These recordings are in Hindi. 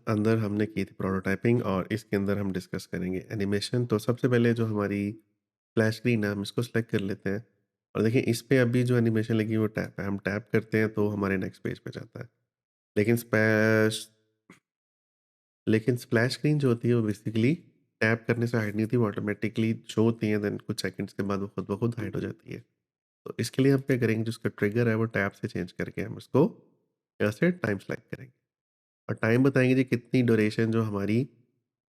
अंदर हमने की थी प्रोटोटाइपिंग और इसके अंदर हम डिस्कस करेंगे एनिमेशन। तो सबसे पहले जो हमारी फ्लैश स्क्रीन है हम इसको सेलेक्ट कर लेते हैं और देखिए इस पे अभी जो एनिमेशन लगी वो टैप है, हम टैप करते हैं तो हमारे नेक्स्ट पेज पे जाता है। लेकिन स्पैश लेकिन स्प्लैश स्क्रीन जो होती है वो बेसिकली टैप करने से हाइड नहीं होती, वो ऑटोमेटिकली शो होती है, देन कुछ सेकंड्स के बाद वो खुद ब खुद हाइड हो जाती है। तो इसके लिए हम क्या करेंगे, जो उसका ट्रिगर है वो टैप से चेंज करके हम इसको यहाँ से टाइम सेलेक्ट करेंगे और टाइम बताएंगे जी कितनी ड्यूरेशन जो हमारी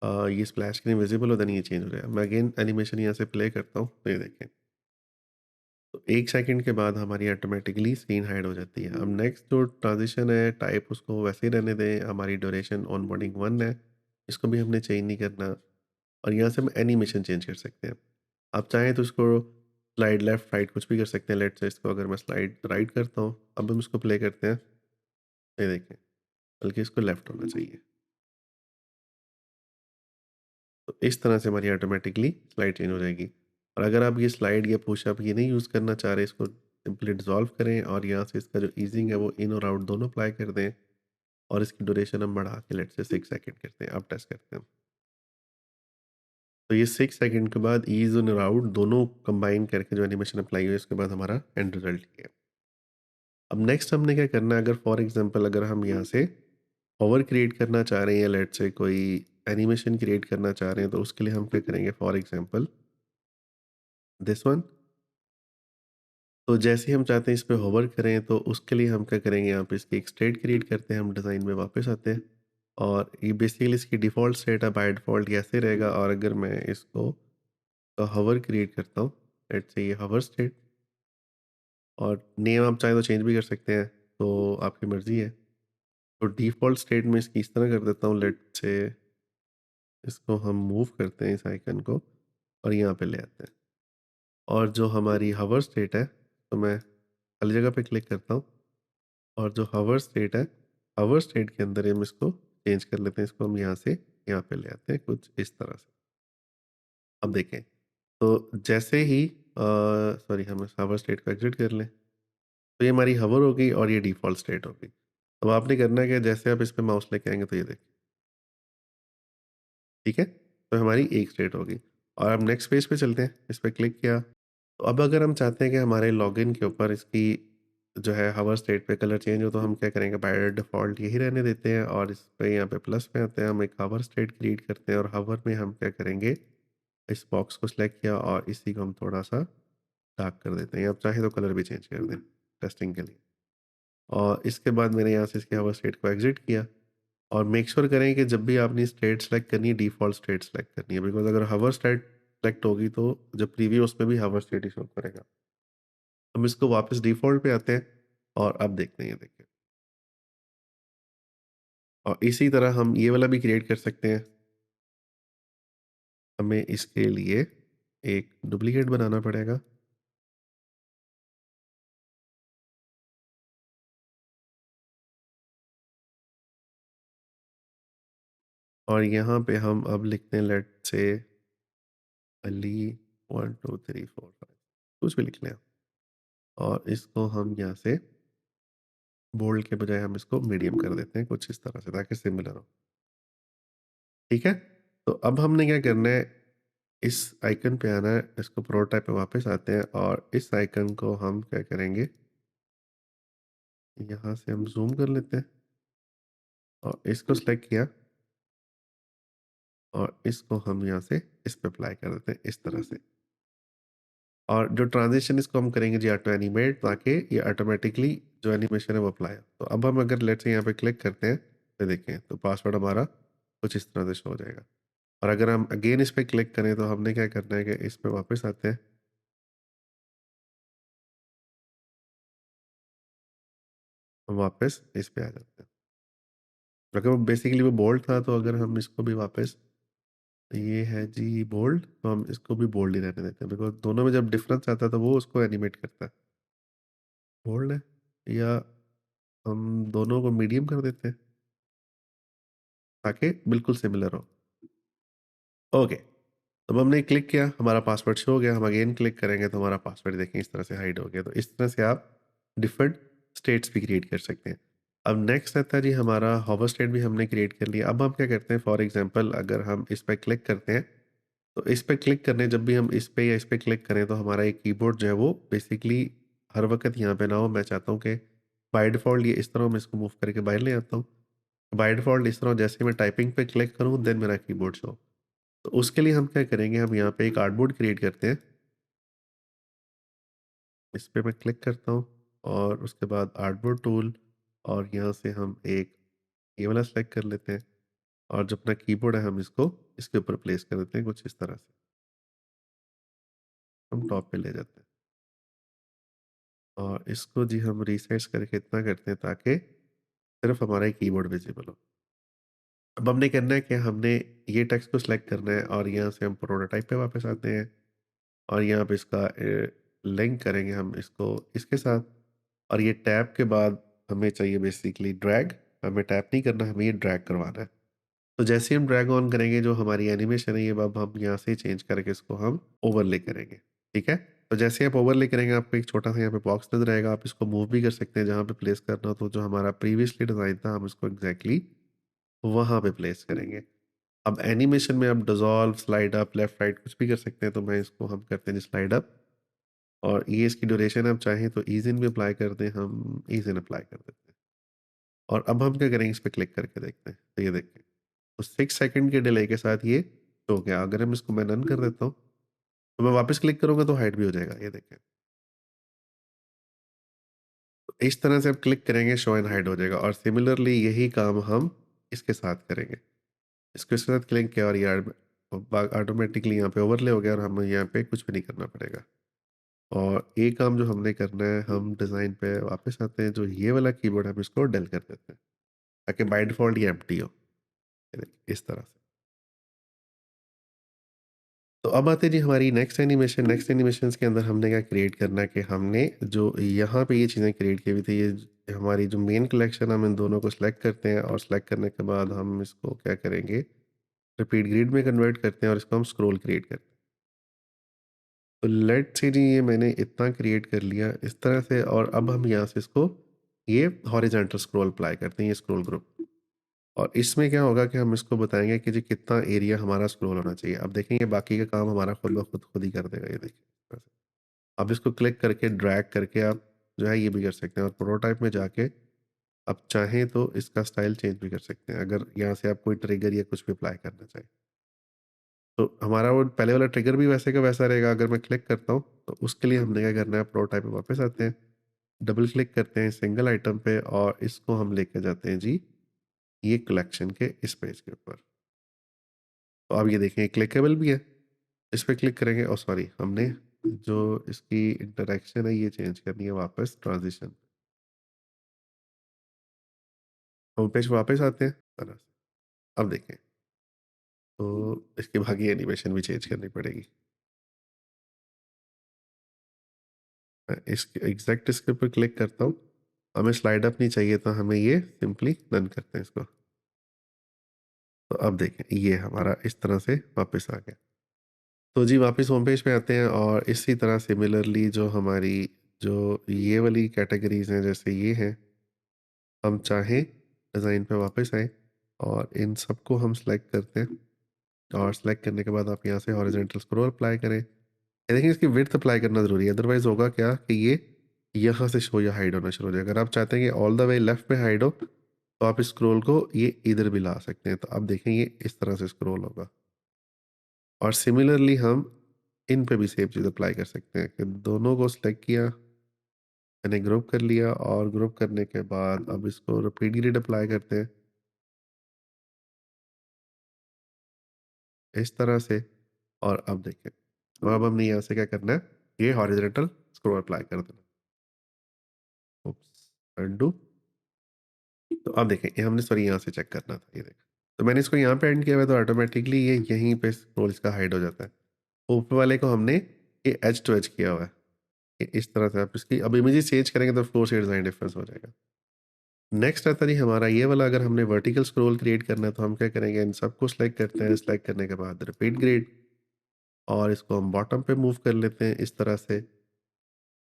ये स्प्लैश स्क्रीन विजिबल हो, देन ये चेंज हो जाएगा। मैं अगेन एनिमेशन यहाँ से प्ले करता हूँ तो ये देखें, तो 1 सेकंड के बाद हमारी ऑटोमेटिकली स्क्रीन हाइड हो जाती है। अब नेक्स्ट जो ट्रांजिशन है टाइप उसको वैसे ही रहने दें, हमारी ड्यूरेशन ऑनबोर्डिंग 1 है, इसको भी हमने चेंज नहीं करना और यहाँ से हम एनिमेशन चेंज कर सकते हैं। आप चाहें तो इसको स्लाइड लेफ्ट राइट कुछ भी कर सकते हैं। लेट्स से इसको अगर मैं स्लाइड राइट करता हूँ, अब हम इसको प्ले करते हैं, ये देखें, बल्कि इसको लेफ्ट होना चाहिए। तो इस तरह से हमारी ऑटोमेटिकली स्लाइड चेंज हो जाएगी। और अगर आप ये स्लाइड या पुशअप ये नहीं यूज़ करना चाह रहे, इसको सिंपली डिज़ोल्व करें और यहाँ से इसका जो ईजिंग है वो इन और आउट दोनों अप्लाई कर दें और इसकी ड्यूरेशन हम बढ़ा के लेट्स से 6 सेकंड करते हैं। अब टेस्ट करते हैं। तो ये 6 सेकंड के बाद ईज इन और आउट दोनों कंबाइन करके जो एनिमेशन अप्लाई हुई है, उसके बाद हमारा एंड रिजल्ट ये है। अब नेक्स्ट हमने क्या करना है, अगर फॉर एग्जांपल अगर हम यहाँ से होवर क्रिएट करना चाह रहे हैं या लेट्स से कोई एनिमेशन क्रिएट करना चाह रहे हैं, तो उसके लिए हम क्या करेंगे, फॉर एग्जांपल दिस वन। तो जैसे ही हम चाहते हैं इस पे होवर करें, तो उसके लिए हम क्या करेंगे, यहाँ पे इसकी एक स्टेट क्रिएट करते हैं, हम डिज़ाइन में वापस आते हैं और ये बेसिकली इसकी डिफ़ॉल्ट स्टेट है, बाय डिफ़ॉल्ट ये ऐसे रहेगा। और अगर मैं इसको होवर क्रिएट करता हूँ, लेट्स से ये होवर स्टेट, और नेम आप चाहें तो चेंज भी कर सकते हैं, तो आपकी मर्ज़ी है। तो डिफ़ॉल्ट स्टेट में इसकी इस तरह कर देता हूँ, लेट्स से इसको हम मूव करते हैं इस आइकन को और यहाँ पे ले आते हैं। और जो हमारी होवर स्टेट है, तो मैं खाली जगह पे क्लिक करता हूँ और जो हवर स्टेट है, हवर स्टेट के अंदर हम इसको चेंज कर लेते हैं, इसको हम यहाँ से यहाँ पे ले आते हैं कुछ इस तरह से। अब देखें, तो जैसे ही सॉरी, हम इस हवर स्टेट को एग्जिट कर लें, तो ये हमारी हवर हो गई और ये डिफ़ॉल्ट स्टेट हो गई। अब आपने करना है कि जैसे आप इस पे माउस लेके आएँगे तो ये देखिए, ठीक है? तो हमारी एक स्टेट हो गई और अब नेक्स्ट पेज पे चलते हैं, इस पे क्लिक किया। तो अब अगर हम चाहते हैं कि हमारे लॉगिन के ऊपर इसकी जो है हवर स्टेट पे कलर चेंज हो, तो हम क्या करेंगे, बाय डिफ़ॉल्ट यही रहने देते हैं और इस पे यहाँ पे प्लस पे आते हैं, हम एक हवर स्टेट क्रिएट करते हैं और हवर में हम क्या करेंगे, इस बॉक्स को सिलेक्ट किया और इसी को हम थोड़ा-सा डार्क कर देते हैं। आप चाहे तो कलर भी चेंज कर दें टेस्टिंग के लिए। और इसके बाद मैंने यहाँ से इसकी हवर स्टेट को एग्ज़िट किया और मेक श्योर करें कि जब भी आपने स्टेट सेलेक्ट करनी है, डिफ़ॉल्ट स्टेट सेलेक्ट करनी है, बिकॉज़ अगर हवर स्टेट सेलेक्ट होगी तो जब प्रीव्यू उसमें भी हवर स्टेट ही शो करेगा। हम इसको वापस डिफ़ॉल्ट पे आते हैं और अब देखते हैं, ये देखिए। और इसी तरह हम ये वाला भी क्रिएट कर सकते हैं। हमें इसके लिए एक डुप्लीकेट बनाना पड़ेगा और यहाँ पे हम अब लिखते हैं, लेट्स से अली 1 2 3 4 5, कुछ भी लिख लें आप। और इसको हम यहाँ से बोल्ड के बजाय हम इसको मीडियम कर देते हैं कुछ इस तरह से, ताकि सिमिलर हो। ठीक है? तो अब हमने क्या करना है, इस आइकन पे आना है, इसको प्रोटोटाइप पे वापस आते हैं और इस आइकन को हम क्या करेंगे, यहाँ से हम ज़ूम कर लेते हैं और इसको सेलेक्ट किया और इसको हम यहाँ से इस पे अप्लाई कर देते हैं इस तरह से। और जो ट्रांज़िशन इसको हम करेंगे जी ऑटो एनिमेट, ताकि ये ऑटोमैटिकली जो एनिमेशन है वो अप्लाई हो। तो अब हम अगर लेट्स से यहाँ पे क्लिक करते हैं, तो देखें, तो पासवर्ड हमारा कुछ इस तरह से शो हो जाएगा। और अगर हम अगेन इस पे क्लिक करें, तो हमने क्या करना है कि इस पे वापस आते हैं, हम वापस इस पे आ जाते हैं। अगर वो बेसिकली वो बोल्ड था, तो अगर हम इसको भी वापस, ये है जी बोल्ड, तो हम इसको भी बोल्ड ही रहने देते हैं, बिकॉज़ दोनों में जब डिफरेंस आता है तो वो उसको एनिमेट करता है। बोल्ड है, या हम दोनों को मीडियम कर देते हैं ताकि बिल्कुल सिमिलर हो। ओके, तब हमने क्लिक किया, हमारा पासवर्ड शो हो गया, हम अगेन क्लिक करेंगे तो हमारा पासवर्ड देखें इस तरह से हाइड हो गया। तो इस तरह से आप डिफरेंट स्टेट्स भी क्रिएट कर सकते हैं। अब नेक्स्ट रहता है जी हमारा होवर स्टेट भी हमने क्रिएट कर लिया। अब हम क्या करते हैं, फॉर एग्जांपल अगर हम इस पे क्लिक करते हैं, तो इस पे क्लिक करने जब भी हम इस पे या इस पे क्लिक करें तो हमारा ये कीबोर्ड जो है वो बेसिकली हर वक़्त यहाँ पे ना हो। मैं चाहता हूँ कि बाय डिफ़ॉल्ट ये इस तरह मैं इसको मूव करके बाहर ले आता हूँ। बाय डिफ़ॉल्ट इस तरह जैसे मैं टाइपिंग पे क्लिक करूँ देन मेरा कीबोर्ड शो। तो उसके लिए हम क्या करेंगे, हम यहाँ पे एक आर्टबोर्ड क्रिएट करते हैं। इस पे मैं क्लिक करता हूँ और उसके बाद आर्टबोर्ड टूल, और यहाँ से हम एक ये वाला सेलेक्ट कर लेते हैं, और जो अपना कीबोर्ड है हम इसको इसके ऊपर प्लेस कर देते हैं कुछ इस तरह से। हम टॉप पे ले जाते हैं और इसको जी हम रिसाइज़ करके इतना करते हैं ताकि सिर्फ़ हमारा ही कीबोर्ड विज़िबल हो। अब हमने करना है कि हमने ये टेक्स्ट को सिलेक्ट करना है और यहाँ से हम प्रोटोटाइप पे वापस आते हैं और यहाँ पे इसका लिंक करेंगे हम इसको इसके साथ, और ये टैब के बाद हमें चाहिए बेसिकली ड्रैग। हमें टैप नहीं करना, हमें ये ड्रैग करवाना है। तो जैसे ही हम ड्रैग ऑन करेंगे जो हमारी एनिमेशन है ये अब हम यहाँ से चेंज करके इसको हम ओवरले करेंगे। ठीक है? तो जैसे ही आप ओवरले करेंगे आपको एक छोटा-सा यहाँ पे बॉक्स नज़र आएगा, आप इसको मूव भी कर सकते हैं जहाँ पे प्लेस करना हो। तो जो हमारा प्रीवियसली डिज़ाइन था हम इसको एग्ज़ैक्टली वहाँ पे प्लेस करेंगे। अब एनिमेशन में आप dissolve, slide up, left right कुछ भी कर सकते हैं, तो मैं इसको हम करते हैं स्लाइड अप, और ये इसकी ड्यूरेशन आप चाहें तो ईज़ इन भी अप्लाई कर दें, हम ईज़ इन अप्लाई कर देते हैं। और अब हम क्या करेंगे, इस पे क्लिक करके देखते हैं। तो ये देखिए, तो 6 सेकंड के डिले के साथ ये हो गया। अगर हम इसको मैं नन कर देता हूँ, तो मैं वापस क्लिक करूँगा तो हाइड भी हो जाएगा, ये देखें। तो इस तरह से आप क्लिक करेंगे शो एंड हाइड हो जाएगा, और सिमिलरली यही काम हम इसके साथ करेंगे। इसको इसके साथ क्लिक किया और ये ऑटोमेटिकली यहाँ पे ओवरले हो गया और हमें यहाँ पे कुछ भी नहीं करना पड़ेगा। और एक काम जो हमने करना है, हम डिज़ाइन पे वापस आते हैं, जो ये वाला कीबोर्ड हम इसको डेल कर देते हैं, ताकि बाय डिफ़ॉल्ट ये एम्प्टी हो। ये देखिए, इस तरह से। तो अब आते हैं जी हमारी नेक्स्ट एनिमेशन। नेक्स्ट एनिमेशंस के अंदर हमने क्या क्रिएट करना है कि हमने जो यहाँ पे ये चीज़ें क्रिएट की हुई थी, ये हमारी जो मेन कलेक्शन, हम इन दोनों को सिलेक्ट करते हैं और सिलेक्ट करने के बाद हम इसको क्या करेंगे, रिपीट ग्रिड में कन्वर्ट करते हैं और इसको हम स्क्रॉल क्रिएट करते हैं। तो लेट्स से जी ये मैंने इतना क्रिएट कर लिया इस तरह से, और अब हम यहाँ से इसको ये हॉरिजॉन्टल स्क्रॉल अप्लाई करते हैं, ये स्क्रॉल ग्रुप। और इसमें क्या होगा कि हम इसको बताएंगे कि जी कितना एरिया हमारा स्क्रॉल होना चाहिए। अब देखेंगे बाकी का काम हमारा खुद ब खुद खुद ही कर देगा, ये देखिए। अब इसको क्लिक करके ड्रैग करके आप जो है ये भी कर सकते हैं, और प्रोटोटाइप में जाके आप चाहें तो इसका स्टाइल चेंज भी कर सकते हैं, अगर यहाँ से आप कोई ट्रिगर या कुछ भी अप्लाई करना चाहें। तो हमारा वो पहले वाला ट्रिगर भी वैसे का वैसा रहेगा। अगर मैं क्लिक करता हूँ तो उसके लिए हमने क्या करना है, प्रोटोटाइप पे वापस आते हैं, डबल क्लिक करते हैं सिंगल आइटम पे और इसको हम लेके जाते हैं जी ये कलेक्शन के इस पेज के ऊपर। तो आप ये देखें क्लिकेबल भी है। इस पे क्लिक करेंगे, और सॉरी हमने जो इसकी इंटरेक्शन है ये चेंज करनी है, वापस ट्रांजिशन होम पेज पे वापस आते हैं तरह से। अब देखें, तो इसकी बाकी एनिमेशन भी चेंज करनी पड़ेगी। मैं इस एग्जैक्ट इसके ऊपर क्लिक करता हूँ, हमें स्लाइड अप नहीं चाहिए तो हमें ये सिंपली डन करते हैं इसको। तो अब देखें ये हमारा इस तरह से वापस आ गया। तो जी वापस होम पेज पे आते हैं, और इसी तरह सिमिलरली जो हमारी जो ये वाली कैटेगरीज हैं जैसे ये हैं, हम चाहें डिज़ाइन पे वापस आएँ और इन सबको हम सेलेक्ट करते हैं, और सेलेक्ट करने के बाद आप यहाँ से हॉरिजॉन्टल स्क्रॉल अप्लाई करें। ये देखिए इसकी विड्थ अप्लाई करना ज़रूरी है, अदरवाइज़ होगा क्या कि ये यहाँ से शो या हाइड होना शुरू हो जाएगा। अगर आप चाहते हैं कि ऑल द वे लेफ्ट पे हाइड हो, तो आप इस स्क्रॉल को ये इधर भी ला सकते हैं। तो अब देखें ये इस तरह से स्क्रॉल होगा, और सिमिलरली हम इन पे भी सेम चीज़ अप्लाई कर सकते हैं कि दोनों को सेलेक्ट किया, मैंने ग्रुप कर लिया, और ग्रुप करने के बाद अब इसको रिपीट ग्रिड अप्लाई करते हैं इस तरह से। और अब देखें, अब हमने यहाँ से क्या करना है, ये हॉरिजॉन्टल स्क्रॉल अप्लाई कर देना। उप्स, अनडू। तो अब देखें ये हमने सॉरी यहाँ से चेक करना था, ये देखें। तो मैंने इसको यहाँ पे एंड किया हुआ है, तो ऑटोमेटिकली ये यहीं पे स्क्रॉल इसका हाइड हो जाता है। ऊपर वाले को हमने ये एज टू एज किया हुआ है। ये इस तरह से आप इसकी अब इमेजेस चेंज करेंगे तो फ्लोर से डिज़ाइन डिफरेंस हो जाएगा। नेक्स्ट आता है जी हमारा ये वाला, अगर हमने वर्टिकल स्क्रॉल क्रिएट करना है तो हम क्या करेंगे, इन सबको सेलेक्ट करते हैं, सेलेक्ट करने के बाद रिपीट ग्रिड, और इसको हम बॉटम पे मूव कर लेते हैं इस तरह से,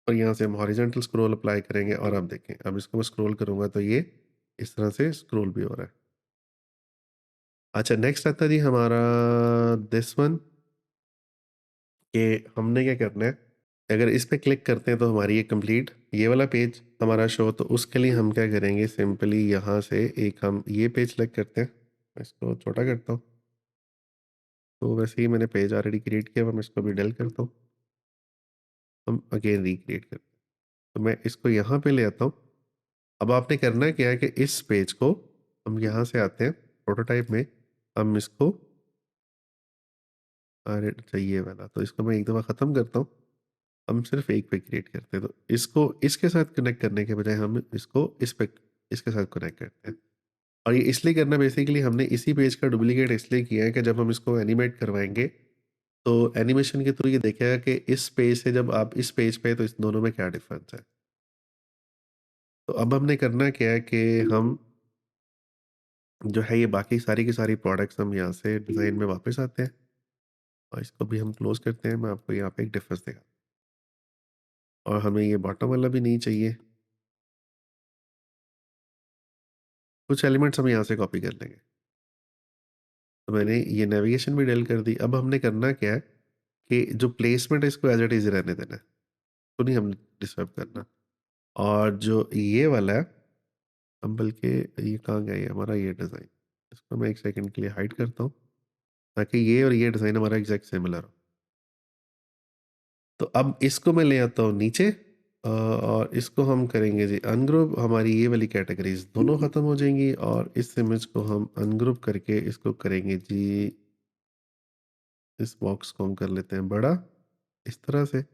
और यहाँ से हम हॉरिजॉन्टल स्क्रॉल अप्लाई करेंगे। और अब देखें, अब इसको मैं स्क्रॉल करूँगा तो ये इस तरह से स्क्रॉल भी हो रहा है। अच्छा, नेक्स्ट आता है जी हमारा दिस वन, कि हमने क्या करना है, अगर इस पे क्लिक करते हैं तो हमारी ये कंप्लीट ये वाला पेज हमारा शो, तो उसके लिए हम क्या करेंगे, सिंपली यहाँ से एक हम ये पेज सेलेक्ट करते हैं। मैं इसको छोटा करता हूँ। तो वैसे ही मैंने पेज ऑलरेडी क्रिएट किया हुआ, मैं इसको भी डेल करता हूँ। हम अगेन रिक्रिएट करते हैं। तो मैं इसको यहाँ पे ले आता हूँ। अब आपने करना क्या है कि इस पेज को हम यहाँ से आते हैं प्रोटोटाइप में, हम इसको, अरे चाहिए वाला, तो इसको मैं एक दफ़ा ख़त्म करता हूँ। हम सिर्फ एक पे क्रिएट करते हैं, तो इसको इसके साथ कनेक्ट करने के बजाय हम इसको इस पे इसके साथ कनेक्ट करते हैं। और ये इसलिए करना, बेसिकली हमने इसी पेज का डुप्लीकेट इसलिए किया है कि जब हम इसको एनिमेट करवाएंगे तो एनिमेशन के थ्रू ये देखेगा कि इस पेज से जब आप इस पेज पे, तो इस दोनों में क्या डिफरेंस है। तो अब हमने करना क्या है कि हम जो है ये बाकी सारी की सारी प्रोडक्ट्स हम यहाँ से डिज़ाइन में वापस आते हैं और इसको भी हम क्लोज करते हैं। मैं आपको यहाँ पे एक डिफरेंस दिखा, और हमें ये बॉटम वाला भी नहीं चाहिए। कुछ एलिमेंट्स हम यहाँ से कॉपी कर लेंगे। तो मैंने ये नेविगेशन भी डेल कर दी। अब हमने करना क्या है कि जो प्लेसमेंट है इसको एज इट इज़ रहने देना है, तो नहीं हमने डिस्टर्ब करना। और जो ये वाला है, हम बल्कि ये कहाँ गया, ये हमारा ये डिज़ाइन, इसको मैं एक सेकंड के लिए हाइड करता हूँ ताकि ये और ये डिज़ाइन हमारा एग्जैक्ट सिमिलर हो। तो अब इसको मैं ले आता हूँ नीचे, और इसको हम करेंगे जी अनग्रुप। हमारी ये वाली कैटेगरीज दोनों ख़त्म हो जाएंगी, और इस इमेज को हम अनग्रुप करके इसको करेंगे जी, इस बॉक्स को हम कर लेते हैं बड़ा इस तरह से,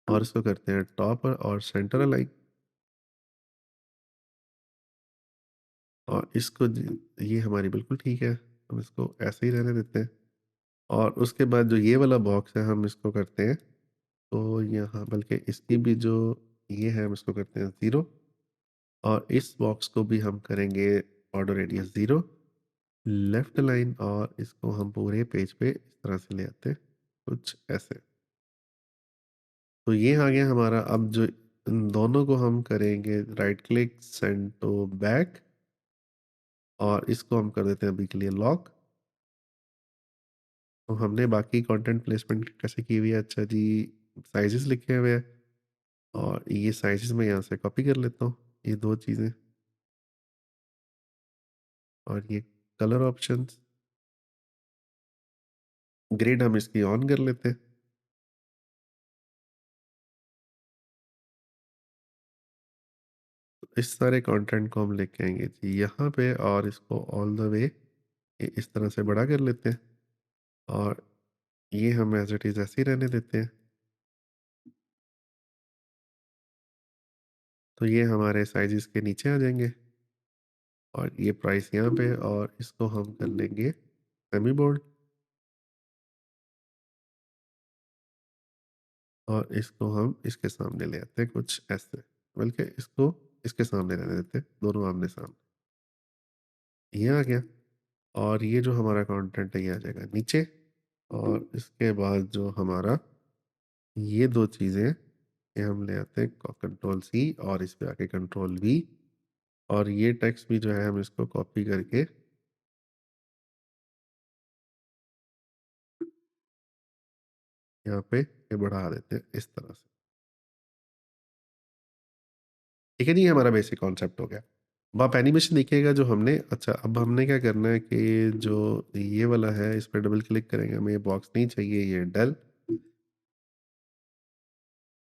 और इसको करते हैं टॉप और सेंटर अलाइन, और इसको ये हमारी बिल्कुल ठीक है, हम इसको ऐसे ही रहने देते हैं। और उसके बाद जो ये वाला बॉक्स है हम इसको करते हैं, तो यहाँ बल्कि इसकी भी जो ये है हम इसको करते हैं ज़ीरो, और इस बॉक्स को भी हम करेंगे order radius zero, left line, और इसको हम पूरे पेज पे इस तरह से ले आते हैं कुछ ऐसे। तो ये आ गया हमारा। अब जो इन दोनों को हम करेंगे right click send to back, और इसको हम कर देते हैं अभी के लिए लॉक। तो हमने बाकी कंटेंट प्लेसमेंट कैसे की हुई है, अच्छा जी, साइजेस लिखे हुए हैं, और ये साइजेस मैं यहाँ से कॉपी कर लेता हूँ, ये दो चीज़ें, और ये कलर ऑप्शंस, ग्रेड हम इसकी ऑन कर लेते हैं। तो इस सारे कंटेंट को हम लेके आएंगे जी यहाँ पे, और इसको ऑल द वे इस तरह से बड़ा कर लेते हैं, और ये हम एज इट इज़ ऐसे ही रहने देते हैं। तो ये हमारे साइजेस के नीचे आ जाएंगे, और ये प्राइस यहाँ पे, और इसको हम कर लेंगे सेमी बोल्ड, और इसको हम इसके सामने ले आते हैं कुछ ऐसे, बल्कि इसको इसके सामने रहने देते हैं, दोनों आमने सामने। ये आ गया, और ये जो हमारा कंटेंट है ये आ जाएगा नीचे, और इसके बाद जो हमारा ये दो चीज़ें, ये हम ले आते हैं कंट्रोल सी, और इस पे आके कंट्रोल वी, और ये टेक्स्ट भी जो है हम इसको कॉपी करके यहाँ पे ये बढ़ा देते हैं इस तरह से। ठीक है जी, ये हमारा बेसिक कॉन्सेप्ट हो गया। अब आप एनिमेशन देखिएगा जो हमने, अच्छा अब हमने क्या करना है कि जो ये वाला है इस पर डबल क्लिक करेंगे, हमें ये बॉक्स नहीं चाहिए, ये डल,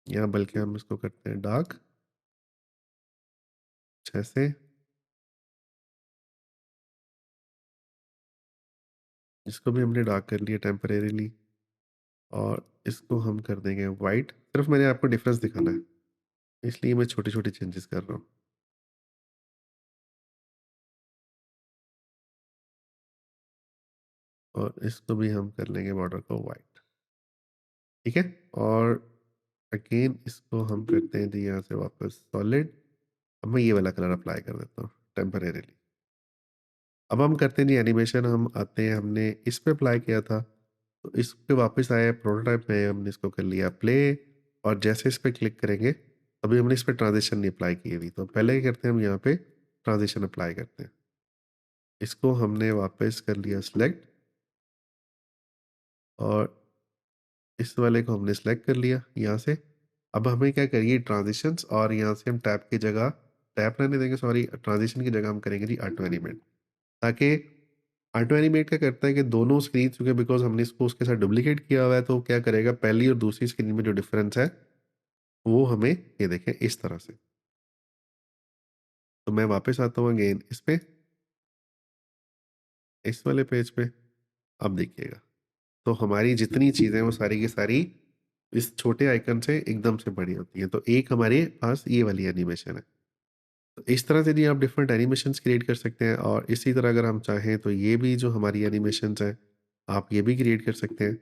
या बल्कि हम इसको करते हैं डार्क जैसे, इसको भी हमने डार्क कर लिया टेम्परेरीली, और इसको हम कर देंगे वाइट। सिर्फ मैंने आपको डिफरेंस दिखाना है, इसलिए मैं छोटी छोटी चेंजेस कर रहा हूँ, और इसको भी हम कर लेंगे बॉर्डर को वाइट। ठीक है, और अगेन इसको हम करते हैं जी यहाँ से वापस सॉलिड। अब मैं ये वाला कलर अप्लाई कर देता हूँ टेम्परेरीली। अब हम करते हैं जी एनिमेशन, हम आते हैं, हमने इस पे अप्लाई किया था, तो इस पे वापस आया प्रोटोटाइप में, हमने इसको कर लिया प्ले, और जैसे इस पे क्लिक करेंगे, अभी हमने इस पे ट्रांजिशन नहीं अप्लाई की हुई, तो पहले क्या करते हैं हम यहाँ पे ट्रांजिशन अप्लाई करते हैं। इसको हमने वापस कर लिया सिलेक्ट और इस वाले को हमने सिलेक्ट कर लिया यहाँ से। अब हमें क्या करिए ट्रांजिशंस और यहाँ से हम टैब की जगह टैब रहने देंगे, सॉरी, ट्रांजिशन की जगह हम करेंगे जी ऑटो एनिमेट। ताकि ऑटो एनिमेट क्या करता है कि दोनों स्क्रीन, क्योंकि बिकॉज हमने इसको उसके साथ डुप्लीकेट किया हुआ है, तो क्या करेगा पहली और दूसरी स्क्रीन में जो डिफरेंस है वो हमें ये देखें इस तरह से। तो मैं वापस आता हूँ अगेन इस पे, इस वाले पेज पे। अब देखिएगा तो हमारी जितनी चीज़ें वो सारी की सारी इस छोटे आइकन से एकदम से बड़ी होती हैं। तो एक हमारे पास ये वाली एनिमेशन है। तो इस तरह से भी आप डिफरेंट एनिमेशंस क्रिएट कर सकते हैं, और इसी तरह अगर हम चाहें तो ये भी जो हमारी एनिमेशंस हैं आप ये भी क्रिएट कर सकते हैं।